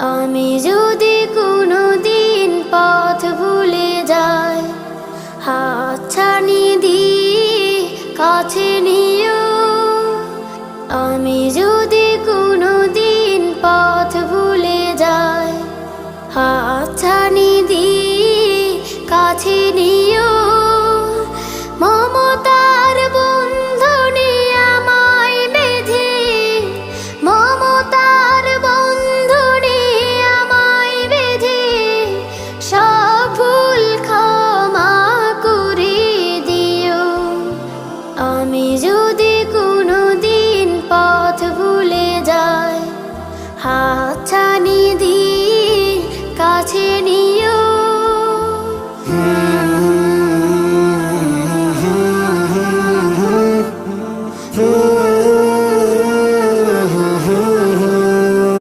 আমি যদি কোনো দিন পথ ভুলে যাই, হাতছানি দিয়ে কাছে নিও। আমি যদি কোনো দিন পথ ভুলে যাই, হাতছানি দিয়ে কাছে নিও। মমতার বন্ধনে আমায় বেঁধে, মমতার বন্ধনে আমায় বেঁধে সব ভুল ক্ষমা করে দিও। আমি যদি কোনো দিন পথ ভুলে যাই, হাতছানি